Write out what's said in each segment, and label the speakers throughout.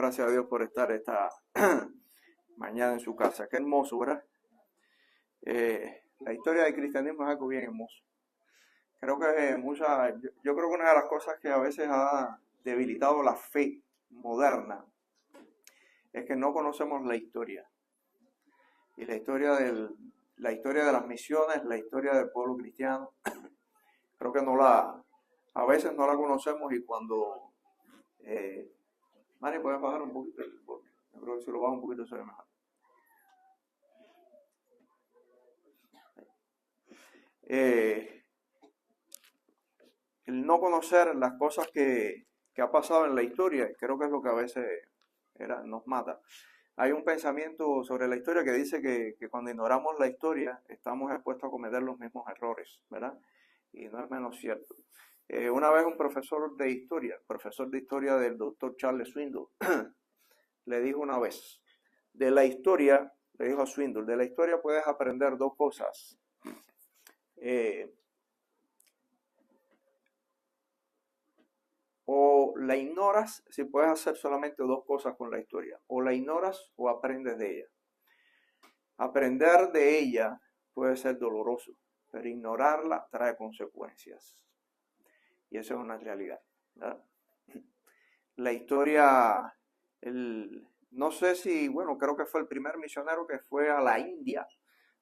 Speaker 1: gracias a Dios por estar esta mañana en su casa. Qué hermoso, ¿verdad? La historia del cristianismo es algo bien hermoso. Creo que yo creo que una de las cosas que a veces ha debilitado la fe moderna es que no conocemos la historia. Y la historia de las misiones, la historia del pueblo cristiano, creo que a veces no la conocemos. Y cuando Mari, ¿puedes bajar un poquito? Yo creo que si lo bajo un poquito se ve mejor. El no conocer las cosas que ha pasado en la historia, creo que es lo que a veces nos mata. Hay un pensamiento sobre la historia que dice que cuando ignoramos la historia estamos expuestos a cometer los mismos errores, ¿verdad? Y no es menos cierto. Una vez un profesor de historia del doctor Charles Swindoll, le dijo una vez, de la historia, le dijo a Swindoll, de la historia puedes aprender dos cosas. O la ignoras, si puedes hacer solamente dos cosas con la historia, o la ignoras o aprendes de ella. Aprender de ella puede ser doloroso, pero ignorarla trae consecuencias. Y eso es una realidad, ¿verdad? La historia, no sé si, creo que fue el primer misionero que fue a la India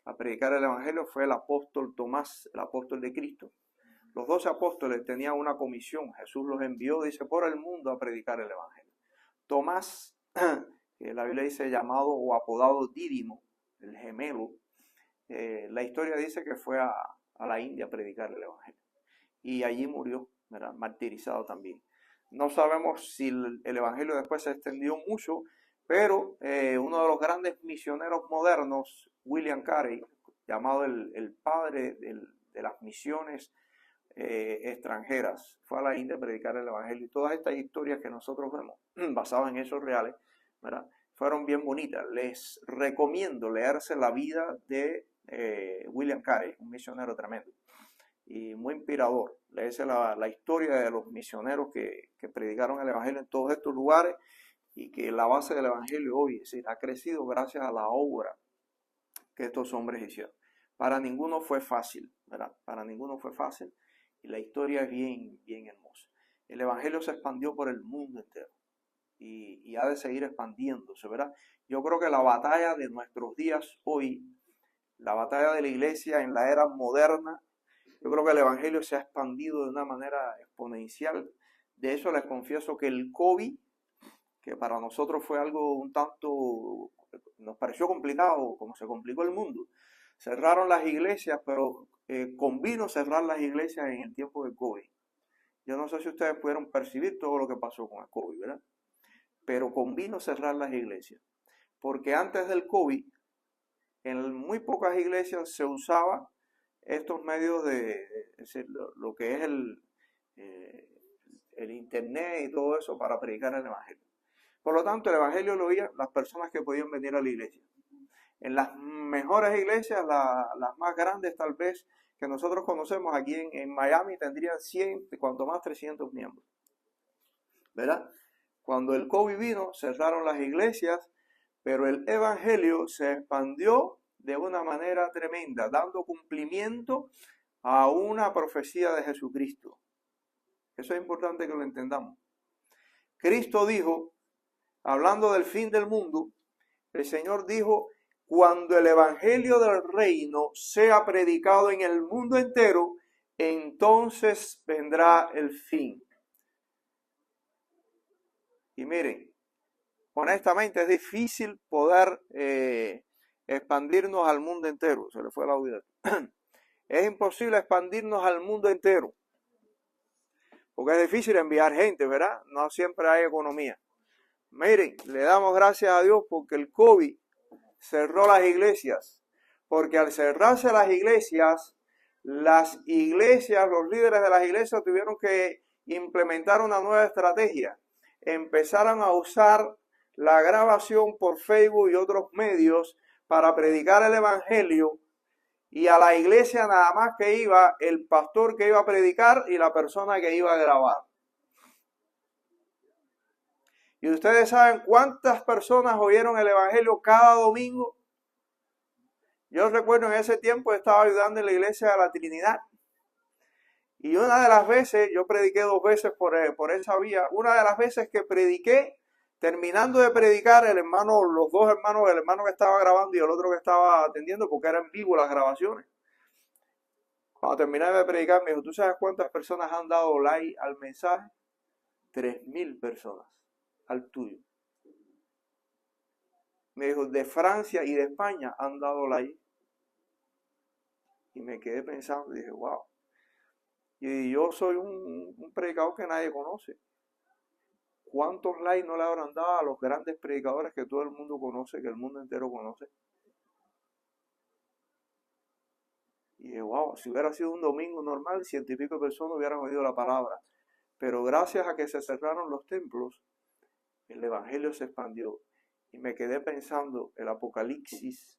Speaker 1: a predicar el evangelio, fue el apóstol Tomás, el apóstol de Cristo. Los 12 apóstoles tenían una comisión, Jesús los envió, dice, por el mundo a predicar el evangelio. Tomás, que la Biblia dice llamado o apodado Dídimo, el gemelo, la historia dice que fue a la India a predicar el evangelio. Y allí murió, ¿verdad? Martirizado también. No sabemos si el evangelio después se extendió mucho, pero uno de los grandes misioneros modernos, William Carey, llamado el padre de las misiones extranjeras, fue a la India a predicar el evangelio. Y todas estas historias que nosotros vemos, basadas en hechos reales, ¿verdad?, fueron bien bonitas. Les recomiendo leerse la vida de William Carey, un misionero tremendo y muy inspirador. Leerse la historia de los misioneros que predicaron el evangelio en todos estos lugares, y que la base del evangelio hoy ha crecido gracias a la obra que estos hombres hicieron. Para ninguno fue fácil, ¿verdad? Para ninguno fue fácil. Y la historia es bien, bien hermosa. El evangelio se expandió por el mundo entero y ha de seguir expandiéndose, ¿verdad? Yo creo que la batalla de nuestros días hoy, la batalla de la iglesia en la era moderna, yo creo que el evangelio se ha expandido de una manera exponencial. De eso les confieso que el COVID, que para nosotros fue algo un tanto, nos pareció complicado, como se complicó el mundo. Cerraron las iglesias, pero convino cerrar las iglesias en el tiempo del COVID. Yo no sé si ustedes pudieron percibir todo lo que pasó con el COVID, ¿verdad? Pero convino cerrar las iglesias, porque antes del COVID, en muy pocas iglesias se usaba estos medios lo que es el internet y todo eso para predicar el evangelio. Por lo tanto, el evangelio lo oían las personas que podían venir a la iglesia. En las mejores iglesias, las más grandes tal vez que nosotros conocemos aquí en Miami, tendrían 100, cuanto más 300 miembros, ¿verdad? Cuando el COVID vino, cerraron las iglesias, pero el evangelio se expandió de una manera tremenda, dando cumplimiento a una profecía de Jesucristo. Eso es importante que lo entendamos. Cristo dijo, hablando del fin del mundo, el Señor dijo, cuando el evangelio del reino sea predicado en el mundo entero, entonces vendrá el fin. Y miren, honestamente es difícil poder expandirnos al mundo entero. Se le fue la audio. Es imposible expandirnos al mundo entero, porque es difícil enviar gente, ¿verdad? No siempre hay economía. Miren, le damos gracias a Dios porque el COVID cerró las iglesias, porque al cerrarse las iglesias, los líderes de las iglesias tuvieron que implementar una nueva estrategia. Empezaron a usar la grabación por Facebook y otros medios para predicar el evangelio, y a la iglesia nada más que iba el pastor que iba a predicar y la persona que iba a grabar. ¿Y ustedes saben cuántas personas oyeron el evangelio cada domingo? Yo recuerdo en ese tiempo estaba ayudando en la iglesia de la Trinidad. Y una de las veces, yo prediqué 2 veces por esa vía, una de las veces que prediqué, terminando de predicar, el hermano, los 2 hermanos, el hermano que estaba grabando y el otro que estaba atendiendo, porque eran en vivo las grabaciones. Cuando terminé de predicar, me dijo, ¿tú sabes cuántas personas han dado like al mensaje? 3.000 personas al tuyo. Me dijo, de Francia y de España han dado like. Y me quedé pensando y dije, wow. Y yo soy un predicador que nadie conoce. ¿Cuántos likes no le habrán dado a los grandes predicadores que todo el mundo conoce, que el mundo entero conoce? Y dije, wow, si hubiera sido un domingo normal, 100 y pico de personas hubieran oído la palabra. Pero gracias a que se cerraron los templos, el evangelio se expandió. Y me quedé pensando, el apocalipsis,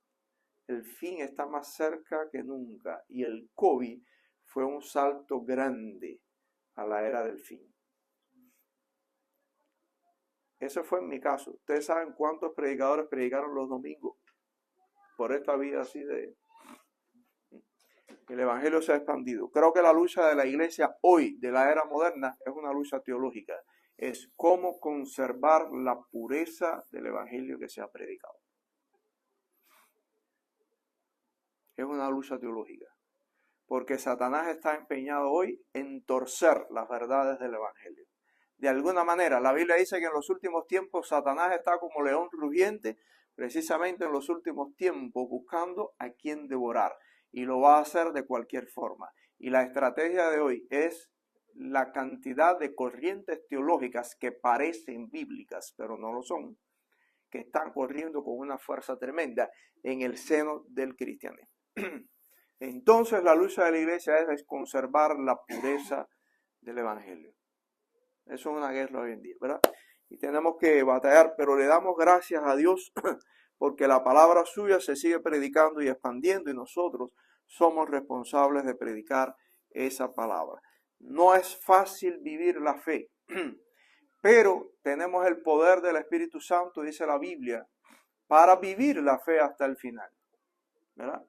Speaker 1: el fin está más cerca que nunca. Y el COVID fue un salto grande a la era del fin. Ese fue en mi caso. Ustedes saben cuántos predicadores predicaron los domingos por esta vida así de... El evangelio se ha expandido. Creo que la lucha de la iglesia hoy, de la era moderna, es una lucha teológica. Es cómo conservar la pureza del evangelio que se ha predicado. Es una lucha teológica. Porque Satanás está empeñado hoy en torcer las verdades del evangelio. De alguna manera, la Biblia dice que en los últimos tiempos Satanás está como león rugiente, precisamente en los últimos tiempos, buscando a quien devorar. Y lo va a hacer de cualquier forma. Y la estrategia de hoy es la cantidad de corrientes teológicas que parecen bíblicas, pero no lo son, que están corriendo con una fuerza tremenda en el seno del cristianismo. Entonces la lucha de la iglesia es conservar la pureza del evangelio. Eso es una guerra hoy en día, ¿verdad? Y tenemos que batallar, pero le damos gracias a Dios porque la palabra suya se sigue predicando y expandiendo y nosotros somos responsables de predicar esa palabra. No es fácil vivir la fe, pero tenemos el poder del Espíritu Santo, dice la Biblia, para vivir la fe hasta el final, ¿verdad?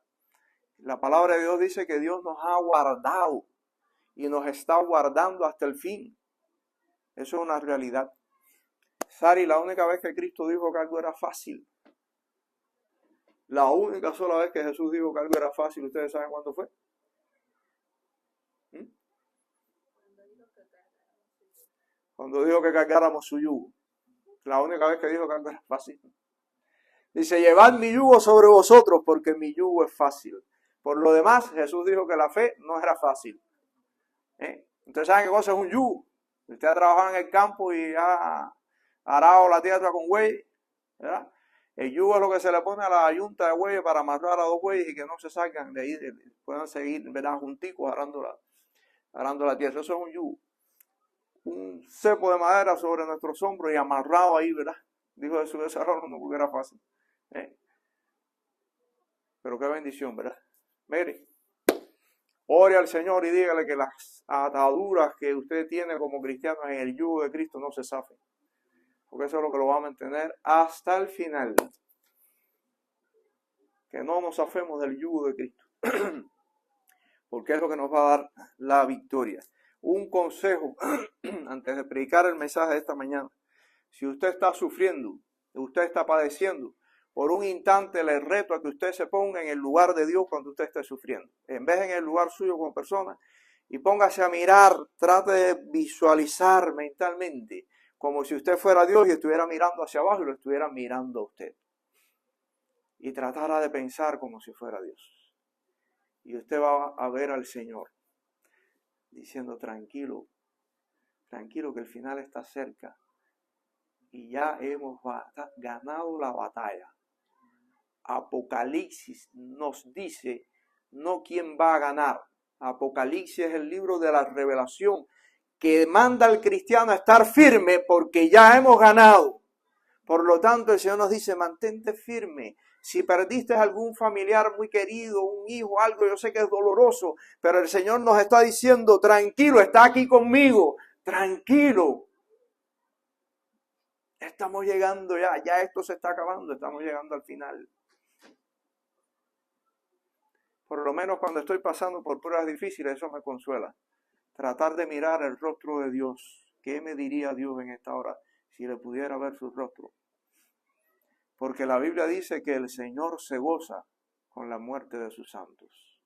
Speaker 1: La palabra de Dios dice que Dios nos ha guardado y nos está guardando hasta el fin. Eso es una realidad. Sari, la única vez que Cristo dijo que algo era fácil, la única sola vez que Jesús dijo que algo era fácil, ¿ustedes saben cuándo fue? Cuando dijo que cargáramos su yugo. La única vez que dijo que algo era fácil. Dice, llevad mi yugo sobre vosotros porque mi yugo es fácil. Por lo demás, Jesús dijo que la fe no era fácil. Ustedes saben qué cosa es un yugo. Usted ha trabajado en el campo y ha arado la tierra con bueyes, ¿verdad? El yugo es lo que se le pone a la yunta de bueyes para amarrar a 2 bueyes y que no se salgan de ahí, puedan seguir, ¿verdad?, junticos arando la tierra. Eso es un yugo. Un cepo de madera sobre nuestros hombros y amarrado ahí, ¿verdad? Dijo Jesús, ese error no porque era fácil. Pero qué bendición, ¿verdad? Mire, ore al Señor y dígale que las ataduras que usted tiene como cristiano en el yugo de Cristo no se zafen. Porque eso es lo que lo va a mantener hasta el final. Que no nos zafemos del yugo de Cristo. Porque es lo que nos va a dar la victoria. Un consejo antes de predicar el mensaje de esta mañana. Si usted está sufriendo, usted está padeciendo, por un instante le reto a que usted se ponga en el lugar de Dios cuando usted esté sufriendo. En vez en el lugar suyo como persona, y póngase a mirar, trate de visualizar mentalmente, como si usted fuera Dios y estuviera mirando hacia abajo y lo estuviera mirando a usted. Y tratara de pensar como si fuera Dios. Y usted va a ver al Señor diciendo, tranquilo, tranquilo que el final está cerca. Y ya hemos ganado la batalla. Apocalipsis nos dice no quién va a ganar. Apocalipsis es el libro de la revelación que manda al cristiano a estar firme porque ya hemos ganado. Por lo tanto, el Señor nos dice, mantente firme. Si perdiste algún familiar muy querido, un hijo, algo, yo sé que es doloroso, pero el Señor nos está diciendo, tranquilo, está aquí conmigo, tranquilo. Estamos llegando ya esto se está acabando, estamos llegando al final. Por lo menos cuando estoy pasando por pruebas difíciles, eso me consuela. Tratar de mirar el rostro de Dios. ¿Qué me diría Dios en esta hora si le pudiera ver su rostro? Porque la Biblia dice que el Señor se goza con la muerte de sus santos.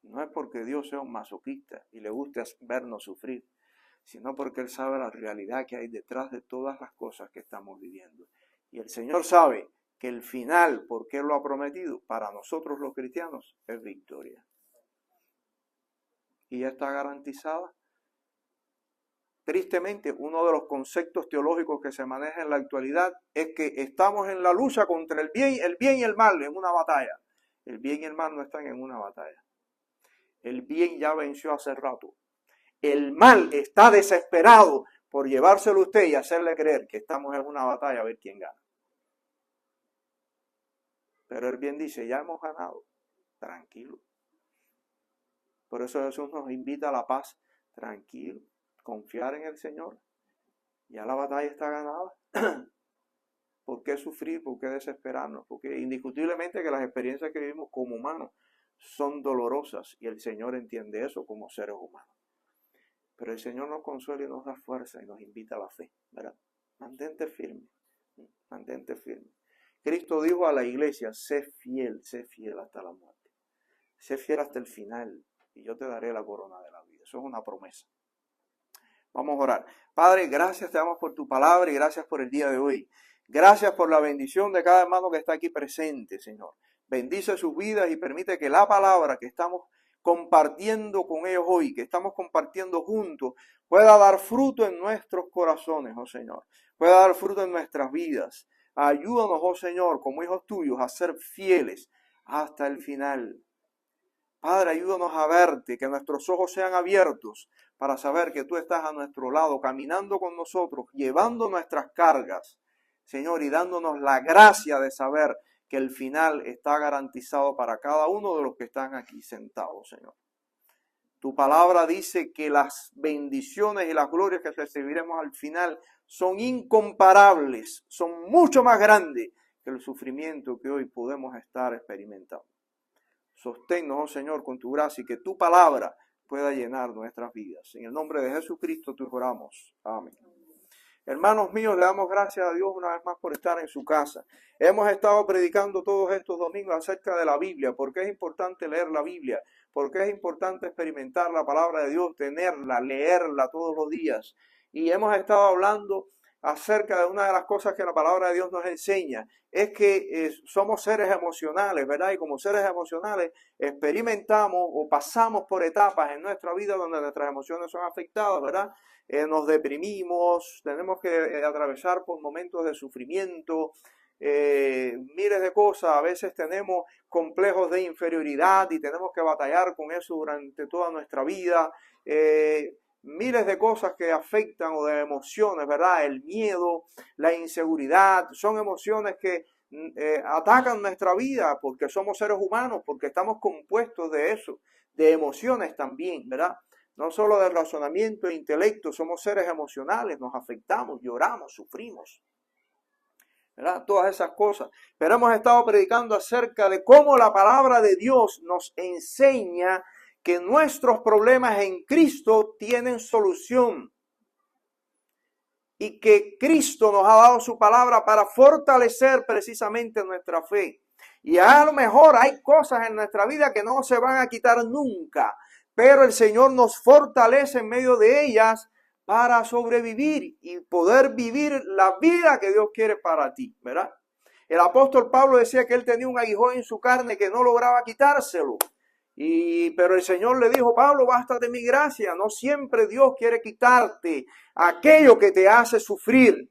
Speaker 1: No es porque Dios sea un masoquista y le guste vernos sufrir, sino porque Él sabe la realidad que hay detrás de todas las cosas que estamos viviendo. Y el Señor sabe que el final, porque Él lo ha prometido, para nosotros los cristianos, es victoria. Y ya está garantizada. Tristemente, uno de los conceptos teológicos que se maneja en la actualidad es que estamos en la lucha contra el bien y el mal, en una batalla. El bien y el mal no están en una batalla. El bien ya venció hace rato. El mal está desesperado por llevárselo a usted y hacerle creer que estamos en una batalla a ver quién gana. Pero el bien dice, ya hemos ganado, tranquilo. Por eso Jesús nos invita a la paz, tranquilo, confiar en el Señor. Ya la batalla está ganada. ¿Por qué sufrir? ¿Por qué desesperarnos? Porque indiscutiblemente que las experiencias que vivimos como humanos son dolorosas y el Señor entiende eso como seres humanos. Pero el Señor nos consuela y nos da fuerza y nos invita a la fe, ¿verdad? Mantente firme, mantente firme. Cristo dijo a la iglesia, sé fiel hasta la muerte. Sé fiel hasta el final y yo te daré la corona de la vida. Eso es una promesa. Vamos a orar. Padre, gracias te damos por tu palabra y gracias por el día de hoy. Gracias por la bendición de cada hermano que está aquí presente, Señor. Bendice sus vidas y permite que la palabra que estamos compartiendo con ellos hoy, que estamos compartiendo juntos, pueda dar fruto en nuestros corazones, oh Señor. Pueda dar fruto en nuestras vidas. Ayúdanos, oh Señor, como hijos tuyos, a ser fieles hasta el final. Padre, ayúdanos a verte, que nuestros ojos sean abiertos para saber que tú estás a nuestro lado, caminando con nosotros, llevando nuestras cargas, Señor, y dándonos la gracia de saber que el final está garantizado para cada uno de los que están aquí sentados, Señor. Tu palabra dice que las bendiciones y las glorias que recibiremos al final son incomparables, son mucho más grandes que el sufrimiento que hoy podemos estar experimentando. Sosténnos, oh Señor, con tu gracia y que tu palabra pueda llenar nuestras vidas. En el nombre de Jesucristo te oramos. Amén. Hermanos míos, le damos gracias a Dios una vez más por estar en su casa. Hemos estado predicando todos estos domingos acerca de la Biblia, porque es importante leer la Biblia, porque es importante experimentar la palabra de Dios, tenerla, leerla todos los días. Y hemos estado hablando acerca de una de las cosas que la palabra de Dios nos enseña, es que somos seres emocionales, ¿verdad? Y como seres emocionales experimentamos o pasamos por etapas en nuestra vida donde nuestras emociones son afectadas, ¿verdad? Nos deprimimos, tenemos que atravesar por momentos de sufrimiento, miles de cosas. A veces tenemos complejos de inferioridad y tenemos que batallar con eso durante toda nuestra vida. Miles de cosas que afectan o de emociones, ¿verdad? El miedo, la inseguridad, son emociones que atacan nuestra vida porque somos seres humanos, porque estamos compuestos de eso, de emociones también, ¿verdad? No solo de razonamiento e intelecto, somos seres emocionales, nos afectamos, lloramos, sufrimos, ¿verdad? Todas esas cosas. Pero hemos estado predicando acerca de cómo la palabra de Dios nos enseña que nuestros problemas en Cristo tienen solución y que Cristo nos ha dado su palabra para fortalecer precisamente nuestra fe. Y a lo mejor hay cosas en nuestra vida que no se van a quitar nunca, pero el Señor nos fortalece en medio de ellas para sobrevivir y poder vivir la vida que Dios quiere para ti, ¿verdad? El apóstol Pablo decía que él tenía un aguijón en su carne que no lograba quitárselo. Pero el Señor le dijo, Pablo, bástate mi gracia. No siempre Dios quiere quitarte aquello que te hace sufrir,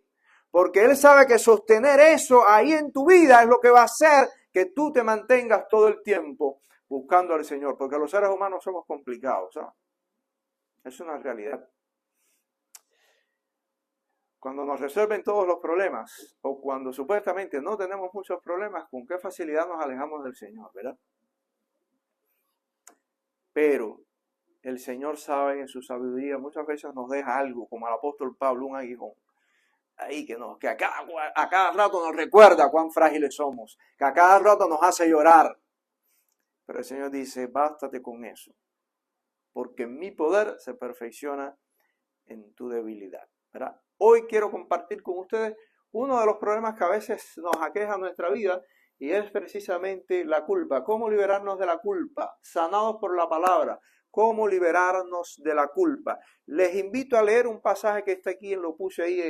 Speaker 1: porque Él sabe que sostener eso ahí en tu vida es lo que va a hacer que tú te mantengas todo el tiempo buscando al Señor, porque los seres humanos somos complicados, ¿sabes? Es una realidad. Cuando nos resuelven todos los problemas, o cuando supuestamente no tenemos muchos problemas, con qué facilidad nos alejamos del Señor, ¿verdad? Pero el Señor sabe en su sabiduría, muchas veces nos deja algo, como al apóstol Pablo, un aguijón. Ahí que a cada rato nos recuerda cuán frágiles somos, que a cada rato nos hace llorar. Pero el Señor dice, bástate con eso, porque mi poder se perfecciona en tu debilidad, ¿verdad? Hoy quiero compartir con ustedes uno de los problemas que a veces nos aqueja en nuestra vida, y es precisamente la culpa. ¿Cómo liberarnos de la culpa? Sanados por la palabra. ¿Cómo liberarnos de la culpa? Les invito a leer un pasaje que está aquí, lo puse ahí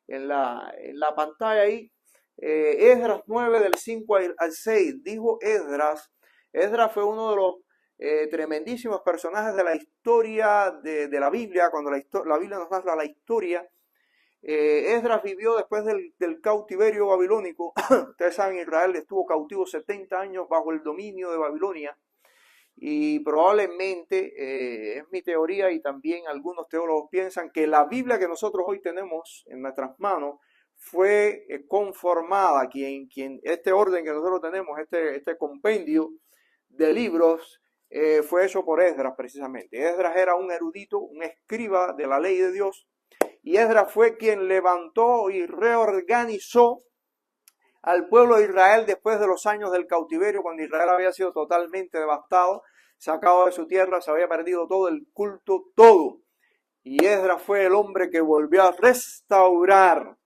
Speaker 1: en la pantalla ahí. Esdras 9 del 5 al 6. Dijo Esdras fue uno de los tremendísimos personajes de la historia de la Biblia, cuando la Biblia nos narra la historia. Esdras vivió después del cautiverio babilónico. Ustedes saben, Israel estuvo cautivo 70 años bajo el dominio de Babilonia, y probablemente es mi teoría, y también algunos teólogos piensan que la Biblia que nosotros hoy tenemos en nuestras manos fue conformada, este orden que nosotros tenemos, este compendio de libros, fue hecho por Esdras precisamente. Esdras era un erudito, un escriba de la ley de Dios, y Esdras fue quien levantó y reorganizó al pueblo de Israel después de los años del cautiverio, cuando Israel había sido totalmente devastado, sacado de su tierra, se había perdido todo el culto, todo. Y Esdras fue el hombre que volvió a restaurar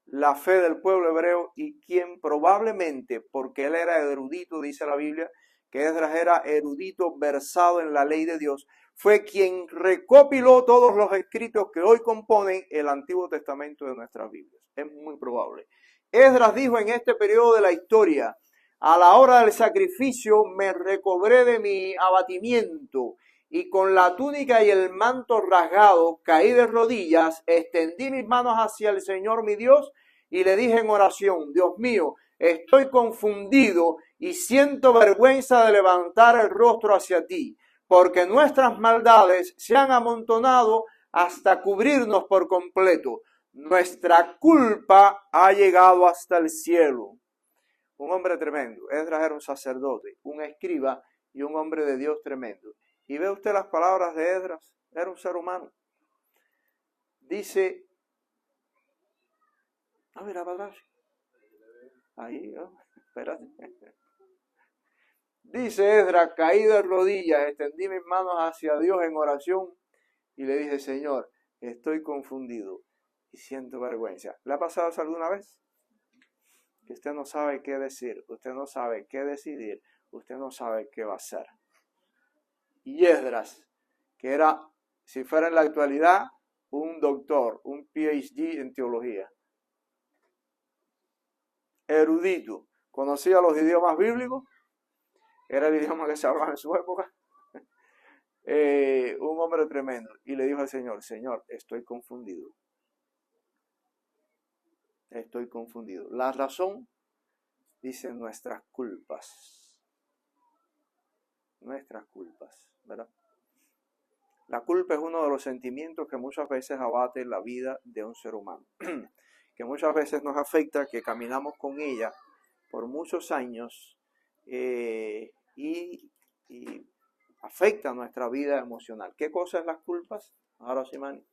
Speaker 1: la fe del pueblo hebreo, y quien probablemente, porque él era erudito, dice la Biblia, que Esdras era erudito versado en la ley de Dios, fue quien recopiló todos los escritos que hoy componen el Antiguo Testamento de nuestras Biblias. Es muy probable. Esdras dijo en este periodo de la historia: a la hora del sacrificio me recobré de mi abatimiento, y con la túnica y el manto rasgado caí de rodillas, extendí mis manos hacia el Señor mi Dios y le dije en oración: Dios mío, estoy confundido y siento vergüenza de levantar el rostro hacia ti, porque nuestras maldades se han amontonado hasta cubrirnos por completo. Nuestra culpa ha llegado hasta el cielo. Un hombre tremendo. Esdras era un sacerdote, un escriba y un hombre de Dios tremendo. Y ve usted las palabras de Esdras. Era un ser humano. Dice, mira para atrás. Ahí, espérate. Dice Esdras: caí de rodillas, extendí mis manos hacia Dios en oración y le dije: Señor, estoy confundido y siento vergüenza. ¿Le ha pasado eso alguna vez? Que usted no sabe qué decir, usted no sabe qué decidir, usted no sabe qué va a hacer. Y Esdras, que era, si fuera en la actualidad, un doctor, un PhD en teología, erudito, conocía los idiomas bíblicos, era el idioma que se hablaba en su época, un hombre tremendo, y le dijo al Señor: Señor, estoy confundido. Estoy confundido. La razón, dice, nuestras culpas. Nuestras culpas, ¿verdad? La culpa es uno de los sentimientos que muchas veces abate la vida de un ser humano, que muchas veces nos afecta, que caminamos con ella por muchos años, y afecta nuestra vida emocional. ¿Qué cosa es las culpas? Ahora sí, Manny.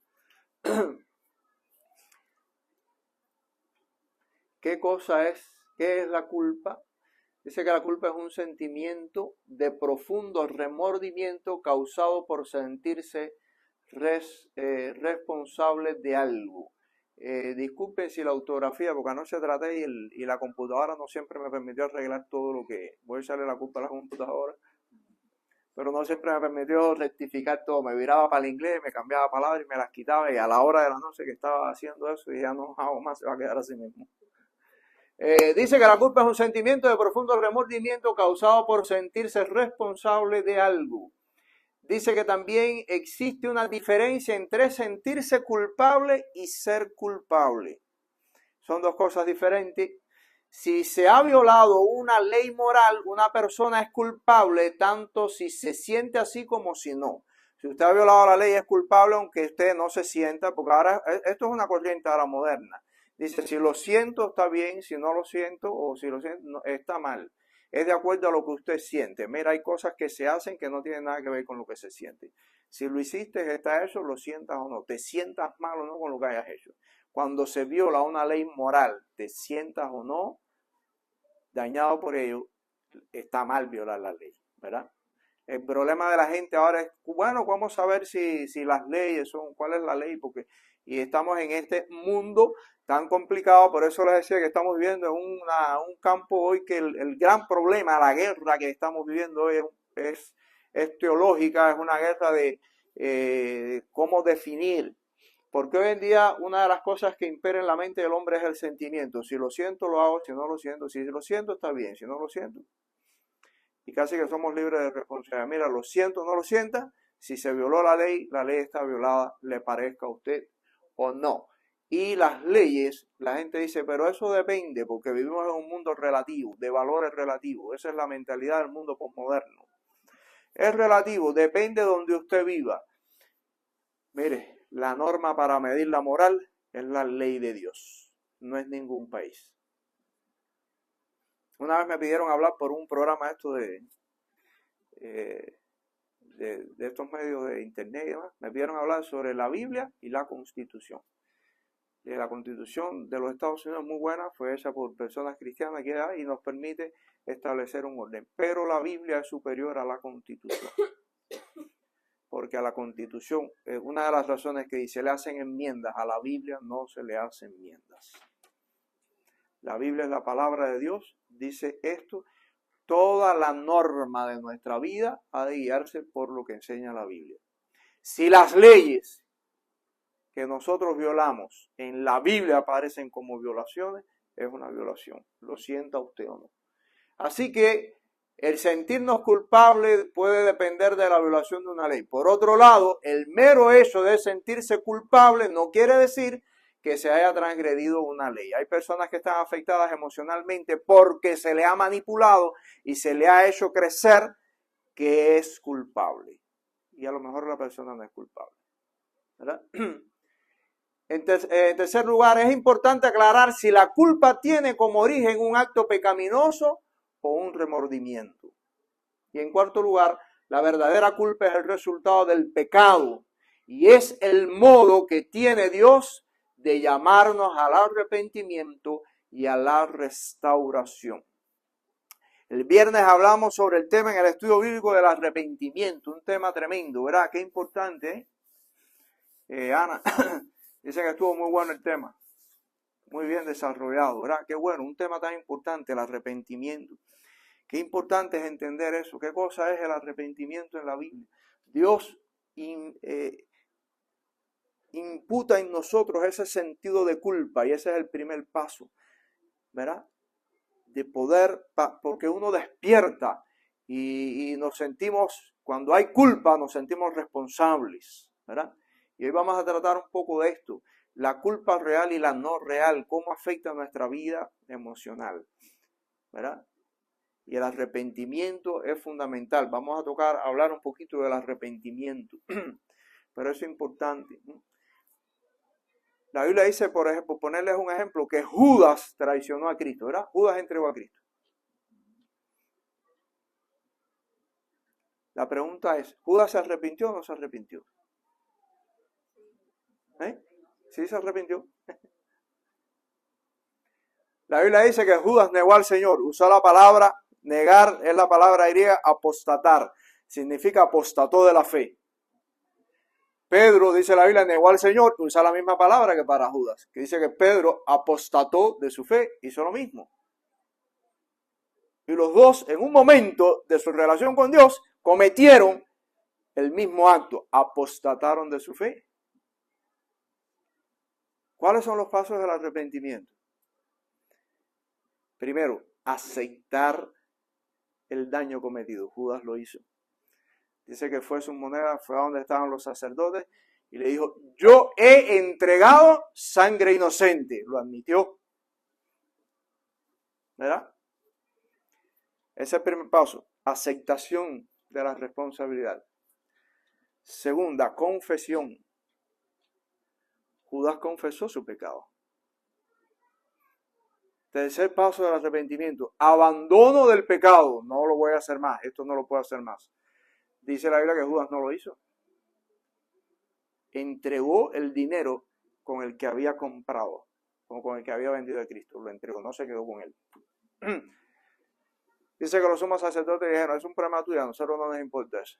Speaker 1: ¿Qué es la culpa? Dice que la culpa es un sentimiento de profundo remordimiento causado por sentirse responsable de algo. Disculpen si la ortografía, porque anoche traté y la computadora no siempre me permitió arreglar todo lo que... Voy a echarle la culpa a la computadora, pero no siempre me permitió rectificar todo. Me viraba para el inglés, me cambiaba palabras y me las quitaba, y a la hora de la noche que estaba haciendo eso, y ya no hago más, se va a quedar así mismo. Dice que la culpa es un sentimiento de profundo remordimiento causado por sentirse responsable de algo. Dice que también existe una diferencia entre sentirse culpable y ser culpable. Son dos cosas diferentes. Si se ha violado una ley moral, una persona es culpable tanto si se siente así como si no. Si usted ha violado la ley, es culpable aunque usted no se sienta, porque ahora esto es una corriente ahora moderna. Dice: si lo siento está bien, si no lo siento, o si lo siento no, está mal. es de acuerdo a lo que usted siente. Mira, hay cosas que se hacen que no tienen nada que ver con lo que se siente. Si lo hiciste, está eso, lo sientas o no. Te sientas mal o no con lo que hayas hecho. Cuando se viola una ley moral, te sientas o no dañado por ello, está mal violar la ley, ¿verdad? El problema de la gente ahora es, bueno, vamos a ver si las leyes son, cuál es la ley, porque y estamos en este mundo tan complicado, por eso les decía que estamos viviendo en un campo hoy que el gran problema, la guerra que estamos viviendo hoy es teológica, es una guerra de cómo definir, porque hoy en día una de las cosas que impera en la mente del hombre es el sentimiento. Si lo siento, lo hago, si no lo siento, si lo siento está bien, si no lo siento. Y casi que somos libres de responsabilidad. Mira, lo siento, no lo sienta, si se violó la ley está violada, le parezca a usted o no. Y las leyes, la gente dice, pero eso depende, porque vivimos en un mundo relativo, de valores relativos. Esa es la mentalidad del mundo posmoderno. Es relativo, depende de donde usted viva. Mire, la norma para medir la moral es la ley de Dios, no es ningún país. Una vez me pidieron hablar por un programa esto de estos medios de internet y demás, me pidieron hablar sobre la Biblia y la Constitución. La Constitución de los Estados Unidos es muy buena, fue hecha por personas cristianas y nos permite establecer un orden. Pero la Biblia es superior a la Constitución. Porque a la Constitución, una de las razones que se le hacen enmiendas, a la Biblia no se le hacen enmiendas. La Biblia es la palabra de Dios, dice esto. Toda la norma de nuestra vida ha de guiarse por lo que enseña la Biblia. Si las leyes que nosotros violamos en la Biblia aparecen como violaciones, es una violación. Lo sienta usted o no. Así que el sentirnos culpables puede depender de la violación de una ley. Por otro lado, el mero hecho de sentirse culpable no quiere decir que se haya transgredido una ley. Hay personas que están afectadas emocionalmente porque se le ha manipulado y se le ha hecho crecer que es culpable. Y a lo mejor la persona no es culpable, ¿verdad? En tercer lugar, es importante aclarar si la culpa tiene como origen un acto pecaminoso o un remordimiento. Y en cuarto lugar, la verdadera culpa es el resultado del pecado y es el modo que tiene Dios de llamarnos al arrepentimiento y a la restauración. El viernes hablamos sobre el tema en el estudio bíblico del arrepentimiento, un tema tremendo, ¿verdad? Qué importante, Ana, dice que estuvo muy bueno el tema, muy bien desarrollado, ¿verdad? Qué bueno, un tema tan importante, el arrepentimiento. Qué importante es entender eso. ¿Qué cosa es el arrepentimiento en la Biblia? Dios imputa en nosotros ese sentido de culpa y ese es el primer paso, ¿verdad? De poder, porque uno despierta y nos sentimos, cuando hay culpa, nos sentimos responsables, ¿verdad? Y hoy vamos a tratar un poco de esto, la culpa real y la no real, cómo afecta nuestra vida emocional, ¿verdad? Y el arrepentimiento es fundamental. Vamos a hablar un poquito del arrepentimiento, pero eso es importante, ¿no? La Biblia dice, por ejemplo, ponerles un ejemplo, que Judas traicionó a Cristo, ¿verdad? Judas entregó a Cristo. La pregunta es, ¿Judas se arrepintió o no se arrepintió? ¿Sí se arrepintió? La Biblia dice que Judas negó al Señor. Usó la palabra negar, es la palabra griega apostatar. Significa apostató de la fe. Pedro, dice la Biblia, negó al Señor, usa la misma palabra que para Judas, que dice que Pedro apostató de su fe, hizo lo mismo. Y los dos, en un momento de su relación con Dios, cometieron el mismo acto, apostataron de su fe. ¿Cuáles son los pasos del arrepentimiento? Primero, aceptar el daño cometido. Judas lo hizo. Dice que fue su moneda, fue a donde estaban los sacerdotes y le dijo, yo he entregado sangre inocente. Lo admitió. ¿Verdad? Ese es el primer paso, aceptación de la responsabilidad. Segunda, confesión. Judas confesó su pecado. Tercer paso del arrepentimiento, abandono del pecado. No lo voy a hacer más, esto no lo puedo hacer más. Dice la Biblia que Judas no lo hizo. Entregó el dinero con el que había comprado, como con el que había vendido a Cristo. Lo entregó, no se quedó con él. Dice que los sumos sacerdotes dijeron, es un problema tuyo, a nosotros no nos importa eso.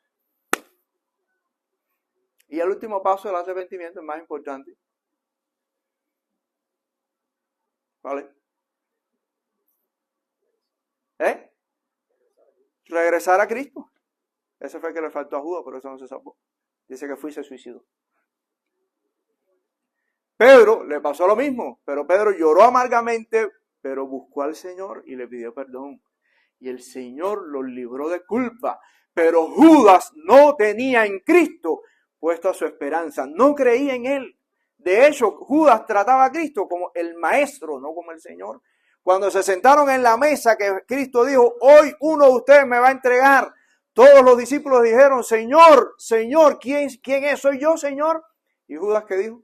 Speaker 1: Y el último paso del arrepentimiento es más importante. ¿Vale? Regresar a Cristo. Ese fue el que le faltó a Judas, pero eso no se salvó. Dice que fue y se suicidó. Pedro le pasó lo mismo, pero Pedro lloró amargamente, pero buscó al Señor y le pidió perdón. Y el Señor los libró de culpa. Pero Judas no tenía en Cristo puesto su esperanza, no creía en Él. De hecho, Judas trataba a Cristo como el maestro, no como el Señor. Cuando se sentaron en la mesa que Cristo dijo, hoy uno de ustedes me va a entregar, todos los discípulos dijeron, Señor, Señor, ¿quién es? ¿Soy yo, Señor? Y Judas, ¿qué dijo?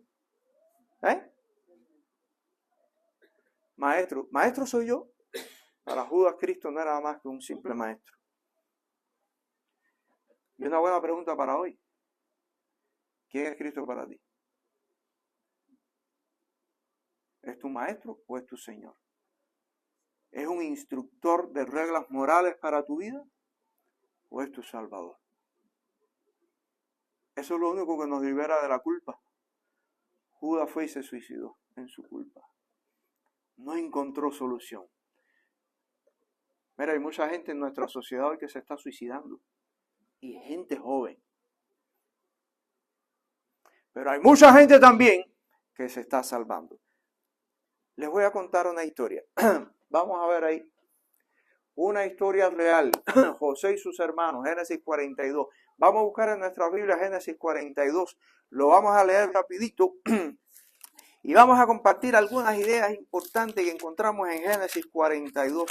Speaker 1: Maestro soy yo. Para Judas, Cristo no era nada más que un simple maestro. Y una buena pregunta para hoy. ¿Quién es Cristo para ti? ¿Es tu maestro o es tu Señor? ¿Es un instructor de reglas morales para tu vida o es tu Salvador? Eso es lo único que nos libera de la culpa. Judas fue y se suicidó en su culpa. No encontró solución. Mira, hay mucha gente en nuestra sociedad hoy que se está suicidando. Y gente joven. Pero hay mucha gente también que se está salvando. Les voy a contar una historia. Vamos a ver ahí. Una historia real. José y sus hermanos. Génesis 42. Vamos a buscar en nuestra Biblia Génesis 42. Lo vamos a leer rapidito. Y vamos a compartir algunas ideas importantes que encontramos en Génesis 42.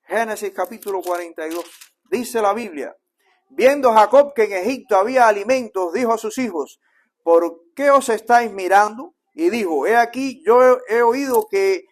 Speaker 1: Génesis capítulo 42. Dice la Biblia. Viendo Jacob que en Egipto había alimentos, dijo a sus hijos, ¿por qué os estáis mirando? Y dijo, he aquí, yo he oído que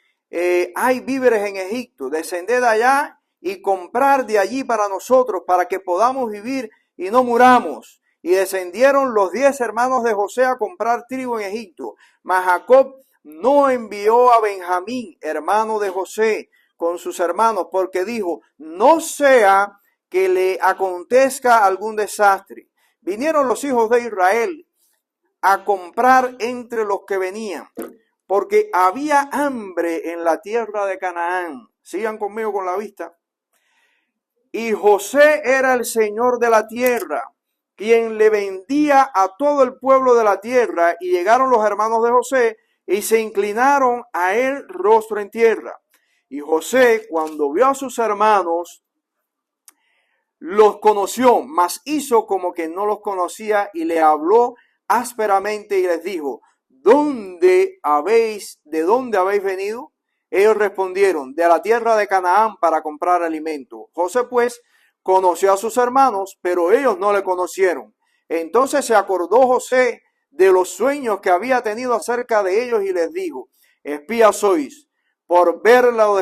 Speaker 1: hay víveres en Egipto, descended allá y comprar de allí para nosotros, para que podamos vivir y no muramos. Y descendieron los 10 hermanos de José a comprar trigo en Egipto. Mas Jacob no envió a Benjamín, hermano de José, con sus hermanos, porque dijo, no sea que le acontezca algún desastre. Vinieron los hijos de Israel a comprar entre los que venían, porque había hambre en la tierra de Canaán. Sigan conmigo con la vista. Y José era el señor de la tierra, quien le vendía a todo el pueblo de la tierra. Y llegaron los hermanos de José y se inclinaron a él rostro en tierra. Y José, cuando vio a sus hermanos, los conoció, mas hizo como que no los conocía y le habló ásperamente y les dijo, ¿de dónde habéis venido? Ellos respondieron, de la tierra de Canaán para comprar alimento. José pues conoció a sus hermanos, pero ellos no le conocieron. Entonces se acordó José de los sueños que había tenido acerca de ellos y les dijo, espías sois, por ver lo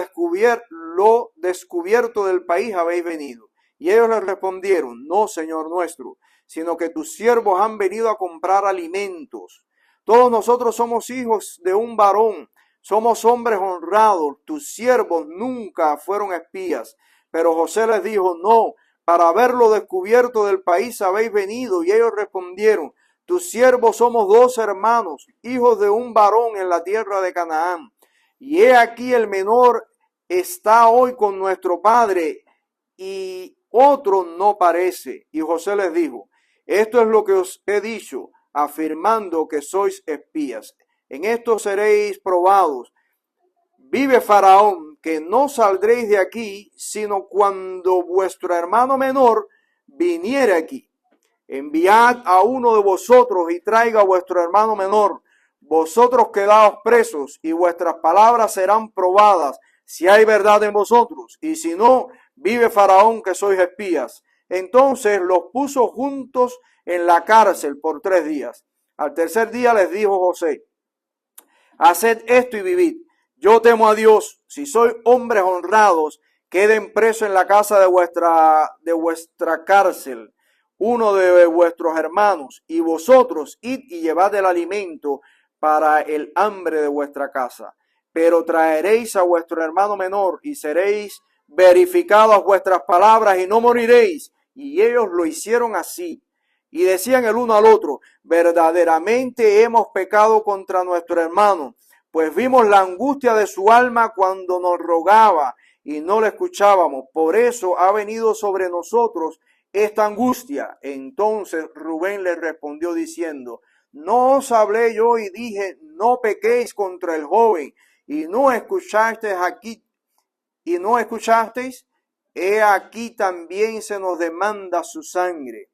Speaker 1: descubierto del país habéis venido. Y ellos le respondieron, no, Señor nuestro, sino que tus siervos han venido a comprar alimentos. Todos nosotros somos hijos de un varón, somos hombres honrados, tus siervos nunca fueron espías. Pero José les dijo, no, para ver lo descubierto del país habéis venido. Y ellos respondieron, tus siervos somos 2 hermanos, hijos de un varón en la tierra de Canaán. Y he aquí el menor está hoy con nuestro padre y otro no parece. Y José les dijo, esto es lo que os he dicho, afirmando que sois espías. En esto seréis probados. Vive Faraón, que no saldréis de aquí, sino cuando vuestro hermano menor viniere aquí. Enviad a uno de vosotros y traiga a vuestro hermano menor. Vosotros quedaos presos y vuestras palabras serán probadas, si hay verdad en vosotros. Y si no, vive Faraón que sois espías. Entonces los puso juntos en la cárcel por 3 días. Al tercer día les dijo José, haced esto y vivid. yo temo a Dios, si sois hombres honrados, queden presos en la casa de vuestra cárcel uno de vuestros hermanos, y vosotros id y llevad el alimento para el hambre de vuestra casa. Pero traeréis a vuestro hermano menor y seréis verificadas vuestras palabras y no moriréis. Y ellos lo hicieron así. Y decían el uno al otro, verdaderamente hemos pecado contra nuestro hermano, pues vimos la angustia de su alma cuando nos rogaba y no le escuchábamos. Por eso ha venido sobre nosotros esta angustia. Entonces Rubén le respondió diciendo, no os hablé yo y dije, no pequéis contra el joven, y no escuchasteis he aquí también se nos demanda su sangre.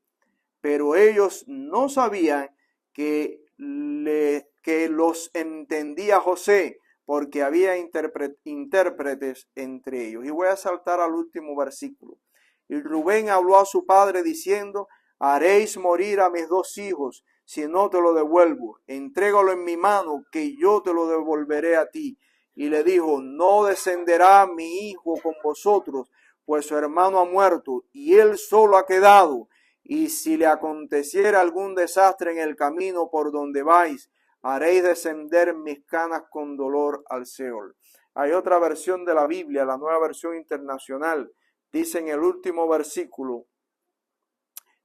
Speaker 1: Pero ellos no sabían que los entendía José, porque había intérpretes entre ellos. Y voy a saltar al último versículo. Y Rubén habló a su padre diciendo, haréis morir a mis dos hijos, si no te lo devuelvo. Entrégalo en mi mano, que yo te lo devolveré a ti. Y le dijo, no descenderá mi hijo con vosotros, pues su hermano ha muerto, y él solo ha quedado. Y si le aconteciera algún desastre en el camino por donde vais, haréis descender mis canas con dolor al Seol. Hay otra versión de la Biblia, la Nueva Versión Internacional, dice en el último versículo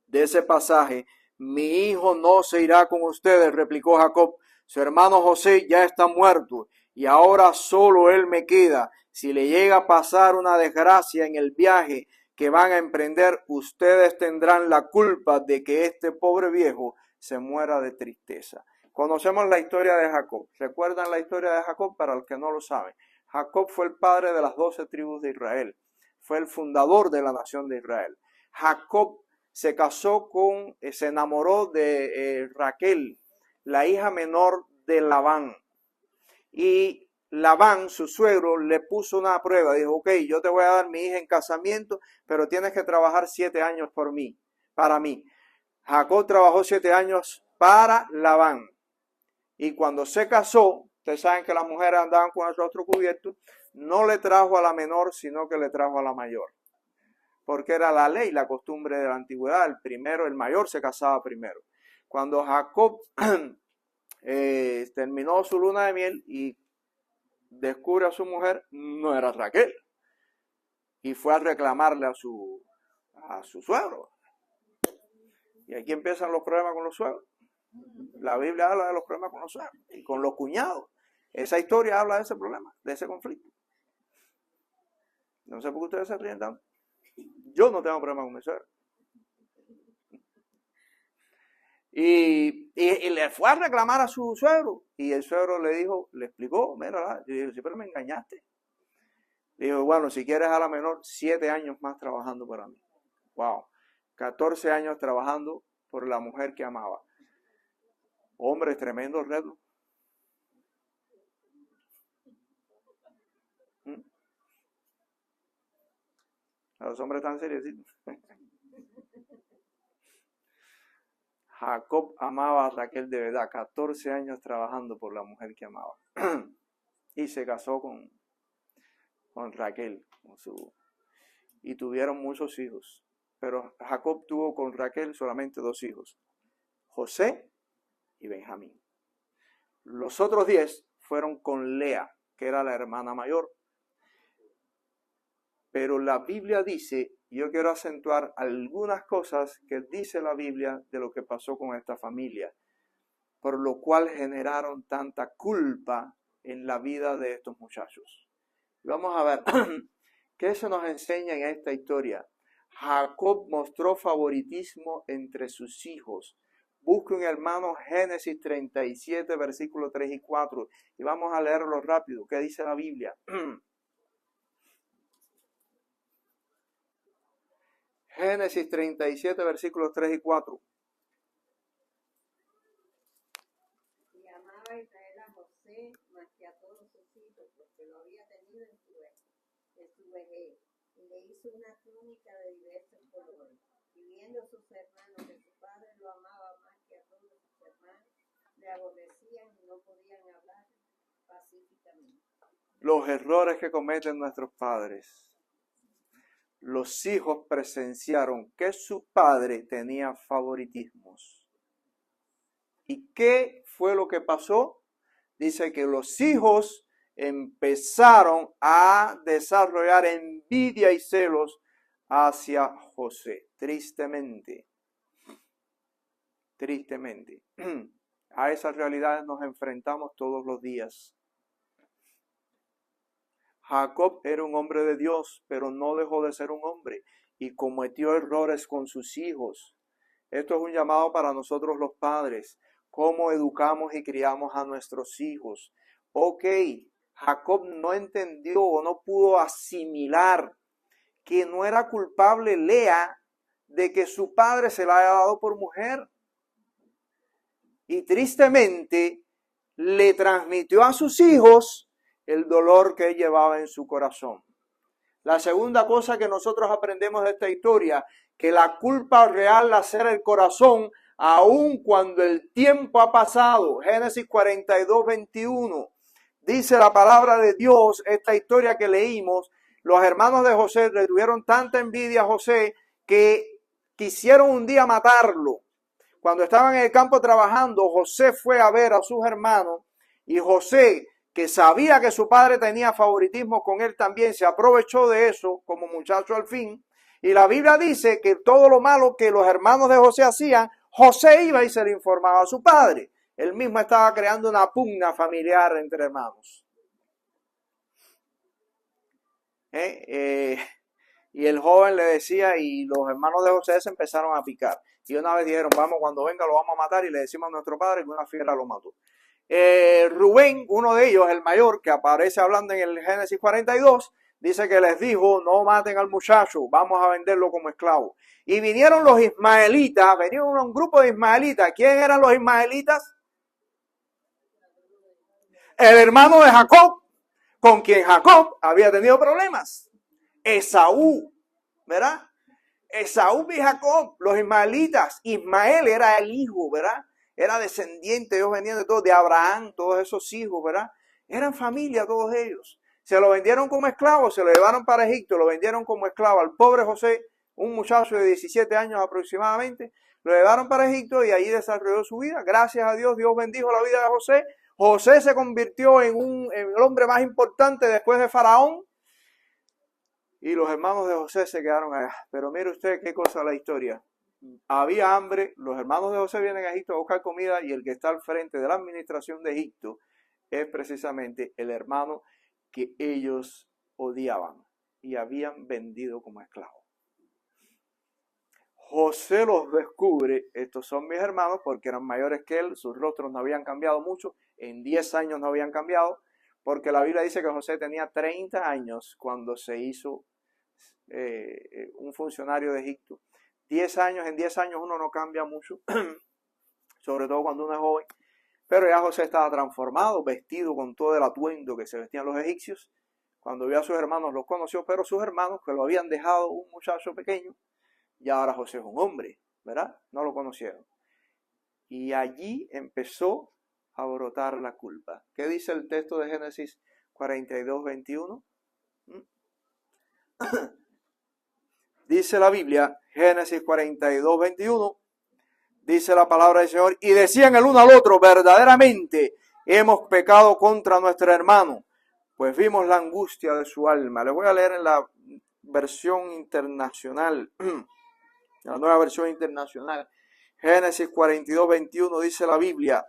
Speaker 1: de ese pasaje, mi hijo no se irá con ustedes, replicó Jacob, su hermano José ya está muerto y ahora solo él me queda. Si le llega a pasar una desgracia en el viaje que van a emprender, ustedes tendrán la culpa de que este pobre viejo se muera de tristeza. Conocemos la historia de Jacob. ¿Recuerdan la historia de Jacob? Para los que no lo saben, Jacob fue el padre de las 12 tribus de Israel. Fue el fundador de la nación de Israel. Jacob se enamoró de Raquel, la hija menor de Labán. Y Labán, su suegro, le puso una prueba. Dijo, ok, yo te voy a dar mi hija en casamiento, pero tienes que trabajar 7 años para mí. Jacob trabajó 7 años para Labán. Y cuando se casó, ustedes saben que las mujeres andaban con el rostro cubierto, no le trajo a la menor, sino que le trajo a la mayor. Porque era la ley, la costumbre de la antigüedad. El mayor se casaba primero. Cuando Jacob terminó su luna de miel y descubre a su mujer, no era Raquel. Y fue a reclamarle a su suegro. Y aquí empiezan los problemas con los suegros. La Biblia habla de los problemas con los suegros y con los cuñados. Esa historia habla de ese problema, de ese conflicto. No sé por qué ustedes se ríen tanto. Yo no tengo problema con mi suegro. Y le fue a reclamar a su suegro. Y el suegro le explicó, mira, y dijo, sí, pero me engañaste. Le dijo, bueno, si quieres a la menor, 7 años más trabajando para mí. Wow, 14 años trabajando por la mujer que amaba. Hombre, tremendo reto. A los hombres tan serios. Jacob amaba a Raquel de verdad, 14 años trabajando por la mujer que amaba. Y se casó con Raquel. Y tuvieron muchos hijos. Pero Jacob tuvo con Raquel solamente 2 hijos, José y Benjamín. Los otros 10 fueron con Lea, que era la hermana mayor. Pero la Biblia dice, yo quiero acentuar algunas cosas que dice la Biblia de lo que pasó con esta familia, por lo cual generaron tanta culpa en la vida de estos muchachos. Vamos a ver, ¿qué se nos enseña en esta historia? Jacob mostró favoritismo entre sus hijos. Busquen, hermanos, Génesis 37, versículos 3 y 4, y vamos a leerlo rápido. ¿Qué dice la Biblia? Génesis 37, versículos 3 y 4.
Speaker 2: Y amaba a Israel a José más que a todos sus hijos, porque lo había tenido en su vejez. Y le hizo una túnica de diversos colores. Y viendo sus hermanos que su padre lo amaba más que a todos sus hermanos, le aborrecían y no podían hablar pacíficamente.
Speaker 1: los errores que cometen nuestros padres. Los hijos presenciaron que su padre tenía favoritismos. ¿Y qué fue lo que pasó? Dice que los hijos empezaron a desarrollar envidia y celos hacia José. Tristemente. Tristemente. A esas realidades nos enfrentamos todos los días. Jacob era un hombre de Dios, pero no dejó de ser un hombre y cometió errores con sus hijos. Esto es un llamado para nosotros los padres. ¿Cómo educamos y criamos a nuestros hijos? Ok, Jacob no entendió o no pudo asimilar que no era culpable Lea de que su padre se la haya dado por mujer. Y tristemente le transmitió a sus hijos el dolor que él llevaba en su corazón. La segunda cosa que nosotros aprendemos de esta historia, que la culpa real la cera el corazón, aun cuando el tiempo ha pasado. Génesis 42, 21. Dice la palabra de Dios, esta historia que leímos, los hermanos de José le tuvieron tanta envidia a José que quisieron un día matarlo. Cuando estaban en el campo trabajando, José fue a ver a sus hermanos y José, que sabía que su padre tenía favoritismo con él también, se aprovechó de eso como muchacho al fin. Y la Biblia dice que todo lo malo que los hermanos de José hacían, José iba y se le informaba a su padre. Él mismo estaba creando una pugna familiar entre hermanos. Y el joven le decía, y los hermanos de José se empezaron a picar. Y una vez dijeron, vamos, cuando venga lo vamos a matar, y le decimos a nuestro padre que una fiera lo mató. Rubén, uno de ellos, el mayor, que aparece hablando en el Génesis 42, dice que les dijo, no maten al muchacho, vamos a venderlo como esclavo. Y vinieron los ismaelitas, vinieron un grupo de ismaelitas. ¿Quién eran los ismaelitas? El hermano de Jacob, con quien Jacob había tenido problemas. Esaú, ¿verdad? Esaú y Jacob, los ismaelitas. Ismael era el hijo, ¿verdad? Era descendiente, ellos venían de todos, de Abraham, todos esos hijos, ¿verdad? Eran familia todos ellos. Se lo vendieron como esclavo, se lo llevaron para Egipto, lo vendieron como esclavo al pobre José, un muchacho de 17 años aproximadamente, lo llevaron para Egipto y ahí desarrolló su vida. Gracias a Dios, Dios bendijo la vida de José. José se convirtió en el hombre más importante después de Faraón. Y los hermanos de José se quedaron allá. Pero mire usted qué cosa la historia. Había hambre, los hermanos de José vienen a Egipto a buscar comida y el que está al frente de la administración de Egipto es precisamente el hermano que ellos odiaban y habían vendido como esclavos. José los descubre, estos son mis hermanos porque eran mayores que él, sus rostros no habían cambiado mucho, en 10 años no habían cambiado, porque la Biblia dice que José tenía 30 años cuando se hizo un funcionario de Egipto. 10 años, en 10 años uno no cambia mucho, sobre todo cuando uno es joven, pero ya José estaba transformado, vestido con todo el atuendo que se vestían los egipcios. Cuando vio a sus hermanos los conoció, pero sus hermanos que lo habían dejado un muchacho pequeño, y ahora José es un hombre, ¿verdad? No lo conocieron. Y allí empezó a brotar la culpa. ¿Qué dice el texto de Génesis 42, 21? Dice la Biblia, Génesis 42, 21, dice la palabra del Señor, y decían el uno al otro, verdaderamente hemos pecado contra nuestro hermano, pues vimos la angustia de su alma. Le voy a leer en la versión internacional, la nueva versión internacional. Génesis 42, 21 dice la Biblia,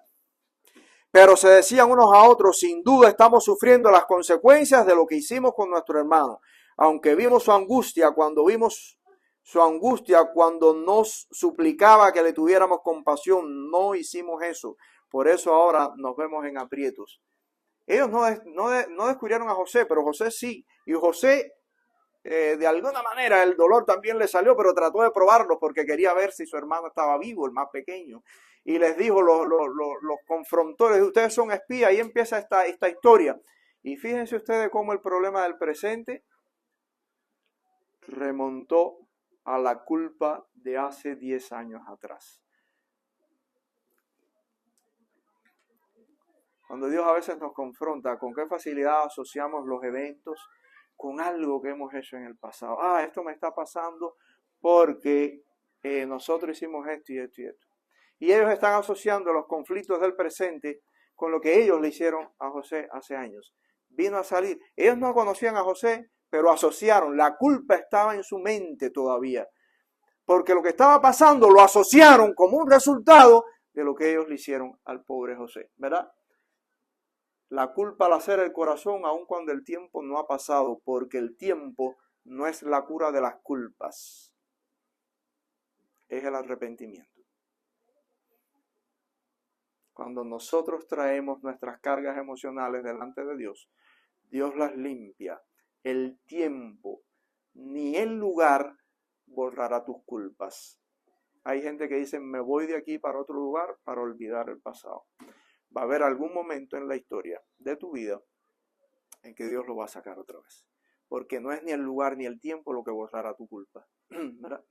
Speaker 1: pero se decían unos a otros, sin duda estamos sufriendo las consecuencias de lo que hicimos con nuestro hermano. Aunque vimos su angustia cuando nos suplicaba que le tuviéramos compasión, no hicimos eso. Por eso ahora nos vemos en aprietos. Ellos no descubrieron a José, pero José sí. Y José, de alguna manera, el dolor también le salió, pero trató de probarlo porque quería ver si su hermano estaba vivo, el más pequeño. Y les dijo, los confrontó, les dijo, ustedes son espías. Ahí empieza esta historia. Y fíjense ustedes cómo el problema del presente remontó a la culpa de hace 10 años atrás. Cuando Dios a veces nos confronta, con qué facilidad asociamos los eventos con algo que hemos hecho en el pasado. Esto me está pasando porque nosotros hicimos esto y esto y esto. Y ellos están asociando los conflictos del presente con lo que ellos le hicieron a José hace años. Vino a salir. Ellos no conocían a José, pero asociaron. La culpa estaba en su mente todavía. Porque lo que estaba pasando lo asociaron como un resultado de lo que ellos le hicieron al pobre José, ¿verdad? La culpa lacera el corazón aun cuando el tiempo no ha pasado, porque el tiempo no es la cura de las culpas, es el arrepentimiento. Cuando nosotros traemos nuestras cargas emocionales delante de Dios, Dios las limpia. El tiempo ni el lugar borrará tus culpas. Hay gente que dice, me voy de aquí para otro lugar para olvidar el pasado. Va a haber algún momento en la historia de tu vida en que Dios lo va a sacar otra vez. Porque no es ni el lugar ni el tiempo lo que borrará tu culpa. ¿Verdad?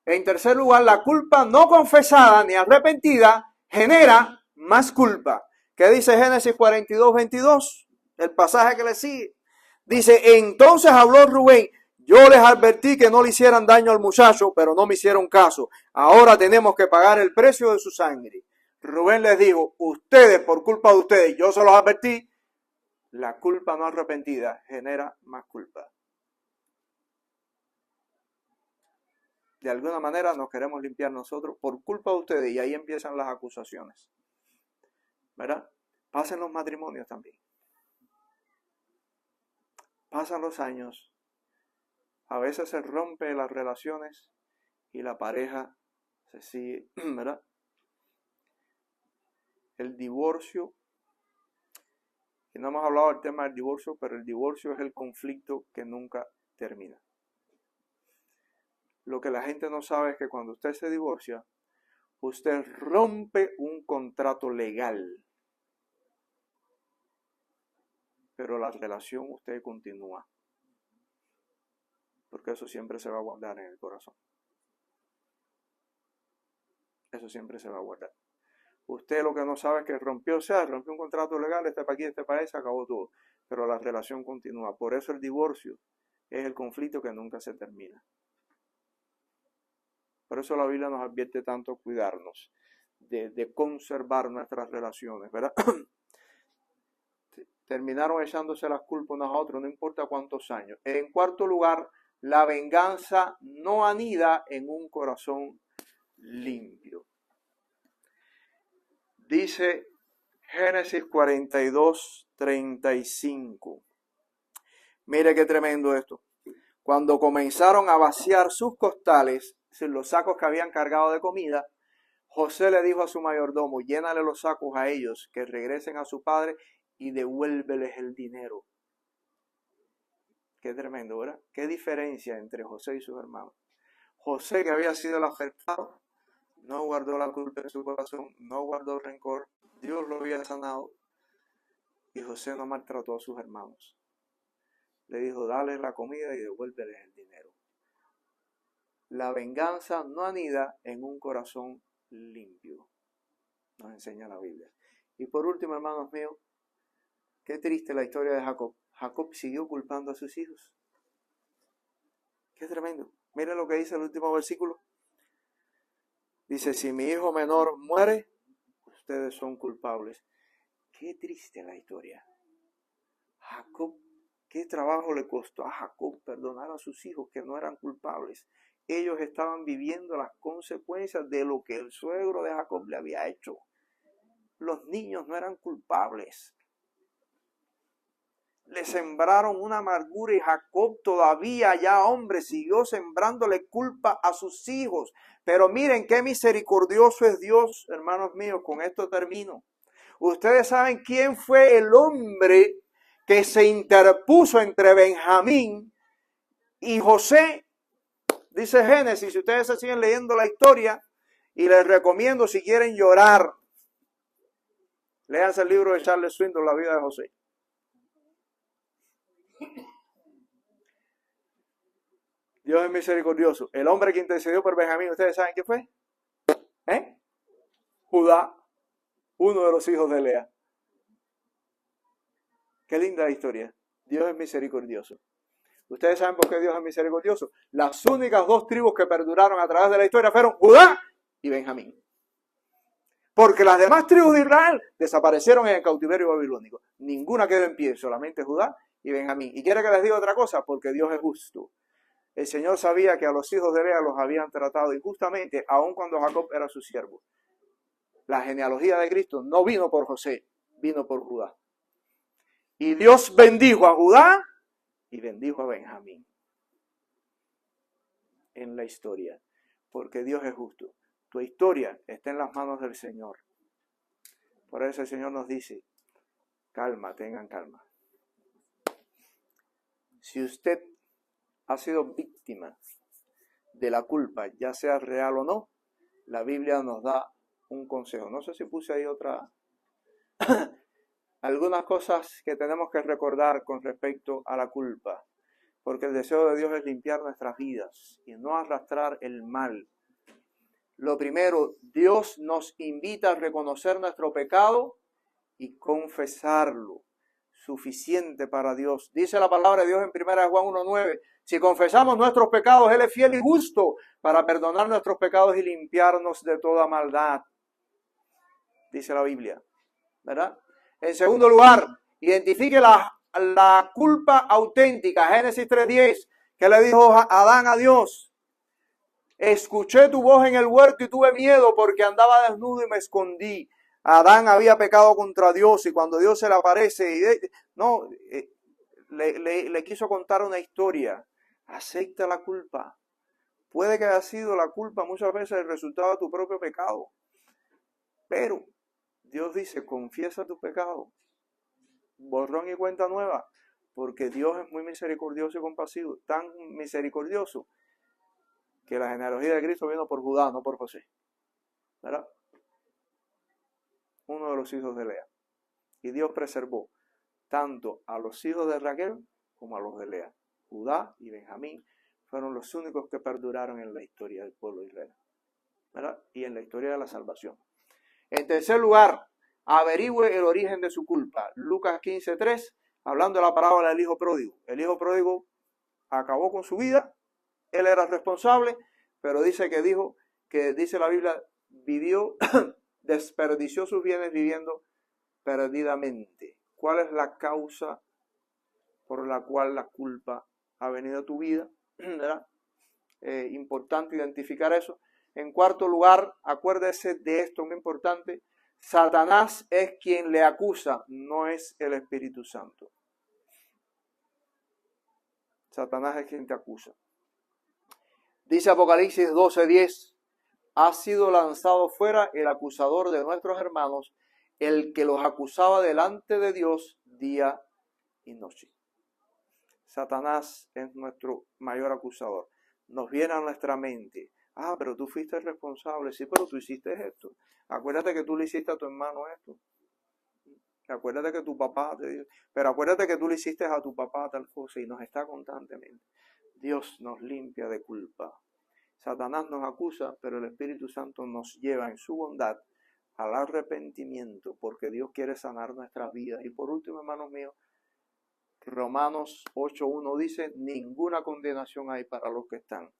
Speaker 1: En tercer lugar, la culpa no confesada ni arrepentida genera más culpa. ¿Qué dice Génesis 42, 22? El pasaje que le sigue. Dice, entonces habló Rubén, yo les advertí que no le hicieran daño al muchacho, pero no me hicieron caso. Ahora tenemos que pagar el precio de su sangre. Rubén les dijo, ustedes, por culpa de ustedes, yo se los advertí, la culpa no arrepentida genera más culpa. De alguna manera nos queremos limpiar nosotros por culpa de ustedes y ahí empiezan las acusaciones. ¿Verdad? Pasan los matrimonios también. Pasan los años. A veces se rompen las relaciones y la pareja se sigue, ¿verdad? El divorcio, y no hemos hablado del tema del divorcio, pero el divorcio es el conflicto que nunca termina. Lo que la gente no sabe es que cuando usted se divorcia, usted rompe un contrato legal, pero la relación usted continúa, porque eso siempre se va a guardar en el corazón. Eso siempre se va a guardar. Usted lo que no sabe es que rompió un contrato legal, este para aquí, este para allá, se acabó todo. Pero la relación continúa. Por eso el divorcio es el conflicto que nunca se termina. Por eso la Biblia nos advierte tanto cuidarnos de conservar nuestras relaciones, ¿verdad? Terminaron echándose las culpas unos a otros, no importa cuántos años. En cuarto lugar, la venganza no anida en un corazón limpio. Dice Génesis 42, 35. Mire qué tremendo esto. Cuando comenzaron a vaciar sus costales, los sacos que habían cargado de comida, José le dijo a su mayordomo, llénale los sacos a ellos, que regresen a su padre y devuélveles el dinero. Qué tremendo, ¿verdad? Qué diferencia entre José y sus hermanos. José, que había sido el afectado, no guardó la culpa en su corazón, no guardó rencor, Dios lo había sanado y José no maltrató a sus hermanos. Le dijo, dale la comida y devuélveles el dinero. La venganza no anida en un corazón limpio, nos enseña la Biblia. Y por último, hermanos míos, qué triste la historia de Jacob. Jacob siguió culpando a sus hijos. Qué tremendo. Miren lo que dice el último versículo. Dice, si mi hijo menor muere, ustedes son culpables. Qué triste la historia. Jacob, qué trabajo le costó a Jacob perdonar a sus hijos que no eran culpables. Ellos estaban viviendo las consecuencias de lo que el suegro de Jacob le había hecho. Los niños no eran culpables. Le sembraron una amargura y Jacob todavía ya hombre siguió sembrándole culpa a sus hijos. Pero miren qué misericordioso es Dios, hermanos míos, con esto termino. Ustedes saben quién fue el hombre que se interpuso entre Benjamín y José. Dice Génesis, si ustedes se siguen leyendo la historia, y les recomiendo si quieren llorar, léanse el libro de Charles Swindoll, La vida de José. Dios es misericordioso. El hombre que intercedió por Benjamín, ¿ustedes saben quién fue? Judá, uno de los hijos de Lea. Qué linda historia. Dios es misericordioso. ¿Ustedes saben por qué Dios es misericordioso? Las únicas dos tribus que perduraron a través de la historia fueron Judá y Benjamín. Porque las demás tribus de Israel desaparecieron en el cautiverio babilónico. Ninguna quedó en pie, solamente Judá y Benjamín. ¿Y quiere que les diga otra cosa? Porque Dios es justo. El Señor sabía que a los hijos de Lea los habían tratado injustamente, aun cuando Jacob era su siervo. La genealogía de Cristo no vino por José, vino por Judá. Y Dios bendijo a Judá y bendijo a Benjamín en la historia, porque Dios es justo. Tu historia está en las manos del Señor. Por eso el Señor nos dice, calma, tengan calma. Si usted ha sido víctima de la culpa, ya sea real o no, la Biblia nos da un consejo. No sé si puse ahí otra... Algunas cosas que tenemos que recordar con respecto a la culpa, porque el deseo de Dios es limpiar nuestras vidas y no arrastrar el mal. Lo primero, Dios nos invita a reconocer nuestro pecado y confesarlo. Suficiente para Dios. Dice la palabra de Dios en 1 Juan 1:9. Si confesamos nuestros pecados, Él es fiel y justo para perdonar nuestros pecados y limpiarnos de toda maldad. Dice la Biblia, ¿verdad? En segundo lugar, identifique la culpa auténtica. Génesis 3:10, que le dijo Adán a Dios. Escuché tu voz en el huerto y tuve miedo porque andaba desnudo y me escondí. Adán había pecado contra Dios y cuando Dios se le aparece, le quiso contar una historia. Acepta la culpa. Puede que haya sido la culpa muchas veces el resultado de tu propio pecado. Pero Dios dice, confiesa tu pecado. Borrón y cuenta nueva. Porque Dios es muy misericordioso y compasivo. Tan misericordioso que la genealogía de Cristo vino por Judá, no por José. ¿Verdad? Uno de los hijos de Lea. Y Dios preservó tanto a los hijos de Raquel como a los de Lea. Judá y Benjamín fueron los únicos que perduraron en la historia del pueblo de Israel, ¿verdad? Y en la historia de la salvación. En tercer lugar, averigüe el origen de su culpa. Lucas 15:3, hablando de la parábola del hijo pródigo. El hijo pródigo acabó con su vida, él era responsable, pero dice la Biblia, desperdició sus bienes viviendo perdidamente. ¿Cuál es la causa por la cual la culpa ha venido a tu vida? ¿Verdad? Importante identificar eso. En cuarto lugar, acuérdese de esto muy importante: Satanás es quien le acusa, no es el Espíritu Santo. Satanás es quien te acusa. Dice Apocalipsis 12:10, ha sido lanzado fuera el acusador de nuestros hermanos, el que los acusaba delante de Dios día y noche. Satanás es nuestro mayor acusador. Nos viene a nuestra mente, pero tú fuiste el responsable, sí, pero tú hiciste esto. Acuérdate que tú le hiciste a tu hermano esto. Acuérdate que tu papá te dijo, pero acuérdate que tú le hiciste a tu papá tal cosa, y nos está constantemente. Dios nos limpia de culpa. Satanás nos acusa, pero el Espíritu Santo nos lleva en su bondad al arrepentimiento, porque Dios quiere sanar nuestras vidas. Y por último, hermanos míos, Romanos 8:1 dice, ninguna condenación hay para los que están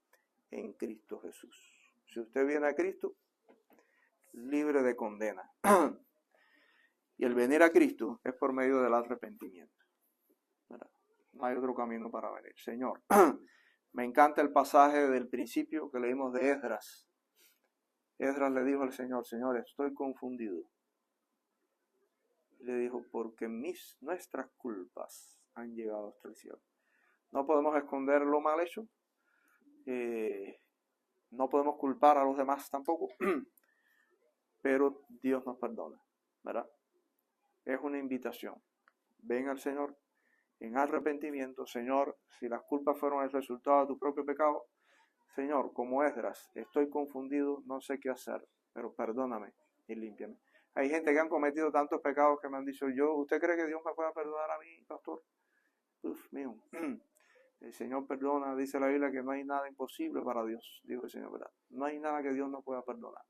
Speaker 1: en Cristo Jesús. Si usted viene a Cristo, libre de condena. Y el venir a Cristo es por medio del arrepentimiento. ¿Verdad? No hay otro camino para venir. Señor, me encanta el pasaje del principio que leímos de Esdras. Esdras le dijo al Señor, Señor, estoy confundido. Le dijo, porque nuestras culpas han llegado hasta el cielo. No podemos esconder lo mal hecho. No podemos culpar a los demás tampoco. Pero Dios nos perdona, ¿verdad? Es una invitación. Ven al Señor en arrepentimiento. Señor, si las culpas fueron el resultado de tu propio pecado, Señor, como Esdras, estoy confundido, no sé qué hacer, pero perdóname y límpiame. Hay gente que han cometido tantos pecados que me han dicho, ¿usted cree que Dios me pueda perdonar a mí, pastor? Mío. El Señor perdona, dice la Biblia que no hay nada imposible para Dios, dijo el Señor, ¿verdad? No hay nada que Dios no pueda perdonar.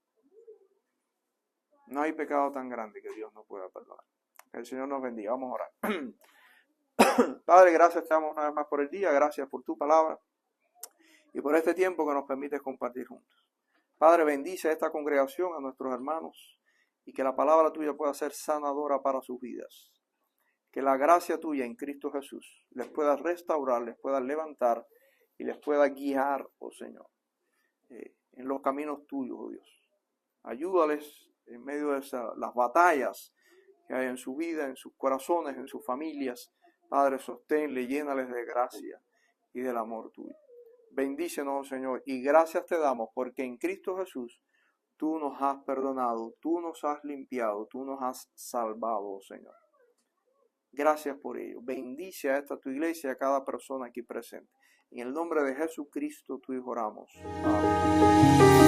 Speaker 1: No hay pecado tan grande que Dios no pueda perdonar. Que el Señor nos bendiga. Vamos a orar. Padre, gracias te damos una vez más por el día, gracias por tu palabra y por este tiempo que nos permites compartir juntos. Padre, bendice a esta congregación, a nuestros hermanos, y que la palabra tuya pueda ser sanadora para sus vidas. Que la gracia tuya en Cristo Jesús les pueda restaurar, les pueda levantar y les pueda guiar, oh Señor, en los caminos tuyos, oh Dios. Ayúdales en medio de las batallas que hay en su vida, en sus corazones, en sus familias. Padre, sosténle, llénales de gracia y del amor tuyo. Bendícenos, Señor, y gracias te damos porque en Cristo Jesús tú nos has perdonado, tú nos has limpiado, tú nos has salvado, Señor. Gracias por ello. Bendice a esta tu iglesia, a cada persona aquí presente. En el nombre de Jesucristo, tu Hijo oramos. Amén.